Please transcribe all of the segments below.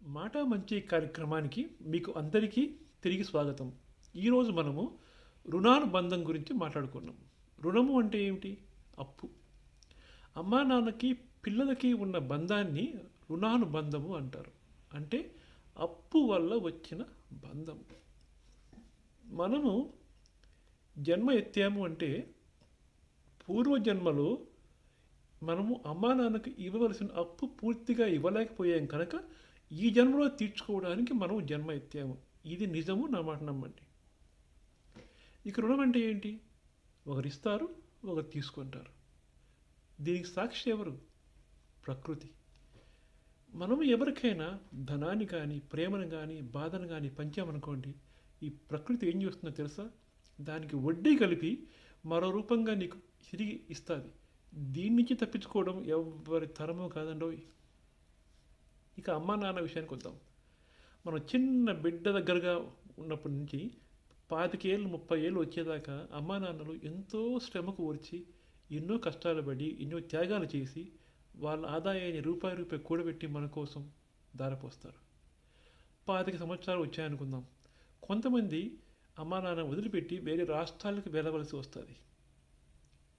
మాట మంచి కార్యక్రమానికి మీకు అందరికీ తిరిగి స్వాగతం. ఈరోజు మనము రుణానుబంధం గురించి మాట్లాడుకున్నాం. రుణము అంటే ఏమిటి? అప్పు. అమ్మా నాన్నకి పిల్లలకి ఉన్న బంధాన్ని రుణానుబంధము అంటారు. అంటే అప్పు వల్ల వచ్చిన బంధం. మనము జన్మ ఎత్తాము అంటే పూర్వజన్మలో మనము అమ్మా నాన్నకి ఇవ్వవలసిన అప్పు పూర్తిగా ఇవ్వలేకపోయాం కనుక ఈ జన్మలో తీర్చుకోవడానికి మనం జన్మ ఎత్తాము. ఇది నిజము, నా మాట నమ్మండి. ఇక రుణం అంటే ఏంటి? ఒకరు ఇస్తారు, ఒకరు తీసుకుంటారు. దీనికి సాక్షి ఎవరు? ప్రకృతి. మనము ఎవరికైనా ధనాన్ని కానీ ప్రేమను కానీ బాధను కానీ పంచామనుకోండి, ఈ ప్రకృతి ఏం చేస్తుందో తెలుసా? దానికి వడ్డీ కలిపి మరో రూపంగా నీకు తిరిగి ఇస్తుంది. దీని నుంచి తప్పించుకోవడం ఎవరి తరమో కాదండోయ్. ఇక అమ్మా నాన్న విషయానికి వద్దాం. మనం చిన్న బిడ్డ దగ్గరగా ఉన్నప్పటి నుంచి 25 ఏళ్ళు 30 ఏళ్ళు వచ్చేదాకా అమ్మా నాన్నలు ఎంతో శ్రమకు ఓర్చి ఎన్నో కష్టాలు పడి ఎన్నో త్యాగాలు చేసి వాళ్ళ ఆదాయాన్ని రూపాయి కూడబెట్టి మన కోసం దారపోస్తారు. 25 సంవత్సరాలు వచ్చాయనుకుందాం. కొంతమంది అమ్మా నాన్న వదిలిపెట్టి వేరే రాష్ట్రాలకు వెళ్ళవలసి వస్తుంది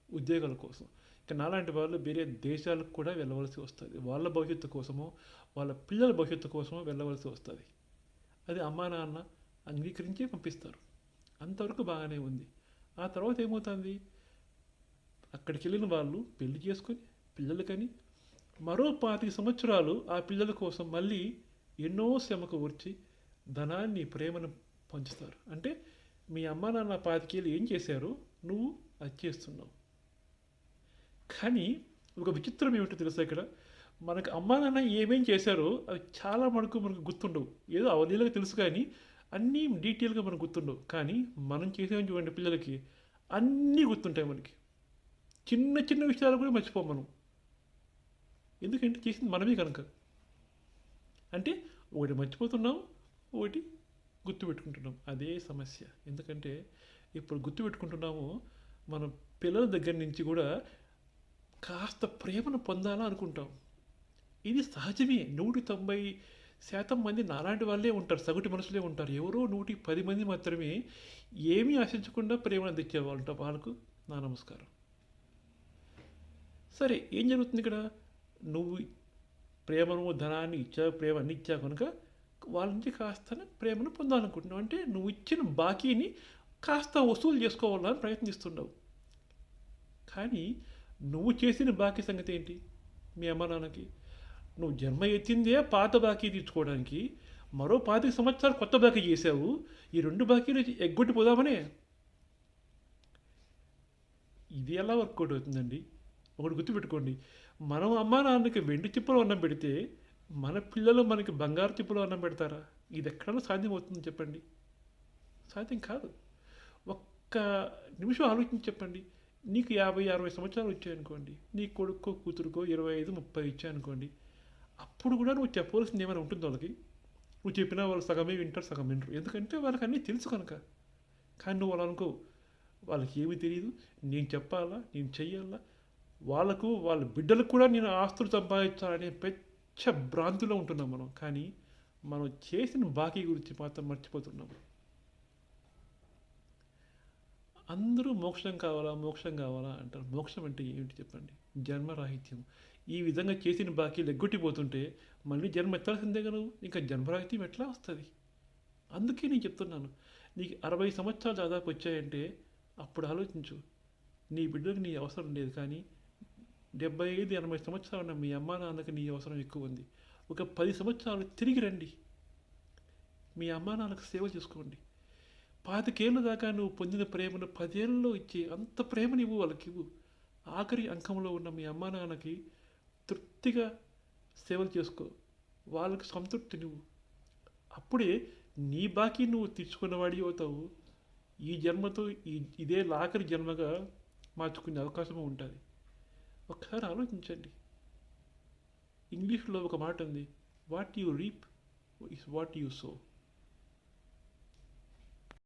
ఉద్యోగాల కోసం. ఇక నాలాంటి వాళ్ళు వేరే దేశాలకు కూడా వెళ్ళవలసి వస్తుంది. వాళ్ళ భవిష్యత్తు కోసమో వాళ్ళ పిల్లల భవిష్యత్తు కోసమో వెళ్ళవలసి వస్తుంది. అది అమ్మా నాన్న అంగీకరించి పంపిస్తారు. అంతవరకు బాగానే ఉంది. ఆ తర్వాత ఏమవుతుంది? అక్కడికి వెళ్ళిన వాళ్ళు పెళ్లి చేసుకొని పిల్లలకని మరో 25 సంవత్సరాలు ఆ పిల్లల కోసం మళ్ళీ ఎన్నో శ్రమకు వచ్చి ధనాన్ని ప్రేమను పంచుతారు. అంటే మీ అమ్మా నాన్న 25 ఏళ్ళు ఏం చేశారో నువ్వు అది చేస్తున్నావు. కానీ ఒక విచిత్రం ఏమిటో తెలుసా? ఇక్కడ మనకు అమ్మా నాన్న ఏమేం చేశారో అవి చాలా మనకు గుర్తుండవు. ఏదో అవలీలగా తెలుసు కానీ అన్నీ డీటెయిల్గా మనకు గుర్తుండవు. కానీ మనం చేసేవి చూడండి, పిల్లలకి అన్నీ గుర్తుంటాయి మనకి. చిన్న చిన్న విషయాలు కూడా మర్చిపోం మనం. ఎందుకంటే చేసింది మనమే కనుక. అంటే ఒకటి మర్చిపోతున్నాం, ఒకటి గుర్తుపెట్టుకుంటున్నాం. అదే సమస్య. ఎందుకంటే ఇప్పుడు గుర్తుపెట్టుకుంటున్నాము, మన పిల్లల దగ్గర నుంచి కూడా కాస్త ప్రేమను పొందాలా అనుకుంటాం. ఇది సహజమే. 190% మంది నాలాంటి వాళ్ళే ఉంటారు, సగటు మనుషులే ఉంటారు. ఎవరో 110 మంది మాత్రమే ఏమీ ఆశించకుండా ప్రేమను అందించేవాళ్ళు. వాళ్ళకు నా నమస్కారం. సరే, ఏం జరుగుతుంది ఇక్కడ? నువ్వు ప్రేమను ధనాన్ని ఇచ్చావు, ప్రేమ అన్ని ఇచ్చావు కనుక వాళ్ళ నుంచి కాస్త ప్రేమను పొందాలనుకుంటున్నావు. అంటే నువ్వు ఇచ్చిన బాకీని కాస్త వసూలు చేసుకోవాలని ప్రయత్నిస్తున్నావు. కానీ నువ్వు చేసిన బాకీ సంగతి ఏంటి? మీ అమ్మ నాన్నకి నువ్వు జన్మ ఎత్తిందే పాత బాకీ తీర్చుకోవడానికి. మరో 25 సంవత్సరాలు కొత్త బాకీ చేసావు. ఈ 2 బాకీలు ఎగ్గొట్టిపోదామనే. ఇది ఎలా వర్కౌట్ అవుతుందండి? ఒకటి గుర్తుపెట్టుకోండి, మనం అమ్మా నాన్నకి వెండి చిప్పలో అన్నం పెడితే మన పిల్లలు మనకి బంగారు చిప్పలో అన్నం పెడతారా? ఇది ఎక్కడైనా సాధ్యం అవుతుందని చెప్పండి? సాధ్యం కాదు. ఒక్క నిమిషం ఆలోచించి చెప్పండి. నీకు 50-60 సంవత్సరాలు వచ్చాయనుకోండి, నీ కొడుకో కూతురుకో 25-30 ఇచ్చాయనుకోండి, అప్పుడు కూడా నువ్వు చెప్పవలసింది ఏమైనా ఉంటుంది వాళ్ళకి? నువ్వు చెప్పినా వాళ్ళు సగమే వింటారు, సగం వింటారు. ఎందుకంటే వాళ్ళకి అన్నీ తెలుసు కనుక. కానీ నువ్వు వాళ్ళు అనుకో, వాళ్ళకి ఏమీ తెలియదు, నేను చెప్పాలా, నేను చెయ్యాలా, వాళ్ళకు వాళ్ళ బిడ్డలకు కూడా నేను ఆస్తులు సంపాదించాలనే పెద్ద భ్రాంతిలో ఉంటున్నాం మనం. కానీ మనం చేసిన బాకీ గురించి మాత్రం మర్చిపోతున్నాం. అందరూ మోక్షం కావాలా మోక్షం కావాలా అంటారు. మోక్షం అంటే ఏమిటి చెప్పండి? జన్మరాహిత్యం. ఈ విధంగా చేసిన బాకీలు ఎగ్గొట్టిపోతుంటే మళ్ళీ జన్మ ఎత్తాల్సిందే కదా నువ్వు. ఇంకా జన్మరాహిత్యం ఎట్లా వస్తుంది? అందుకే నేను చెప్తున్నాను, నీకు 60 సంవత్సరాలు దాదాపు వచ్చాయంటే అప్పుడు ఆలోచించు. నీ బిడ్డకు నీ అవసరం లేదు, కానీ 75-80 సంవత్సరాలు ఉన్న మీ అమ్మా నాన్నకి నీ అవసరం ఎక్కువ ఉంది. ఒక 10 సంవత్సరాలు తిరిగి రండి, మీ అమ్మా నాన్నకు సేవ చేసుకోండి. 25 ఏళ్ళ దాకా నువ్వు పొందిన ప్రేమను 10 ఏళ్ళలో ఇచ్చే అంత ప్రేమని ఇవ్వు వాళ్ళకి. ఇవ్వు. ఆఖరి అంకంలో ఉన్న మీ అమ్మా నాన్నకి తృప్తిగా సేవలు చేసుకో, వాళ్ళకి సంతృప్తి నువ్వు. అప్పుడే నీ బాకీ నువ్వు తీర్చుకున్నవాడి అవుతావు. ఈ జన్మతో ఇదే ఆఖరి జన్మగా మార్చుకునే అవకాశం ఉంటుంది. ఒకసారి ఆలోచించండి. ఇంగ్లీష్లో ఒక మాట ఉంది, what you reap is what you so.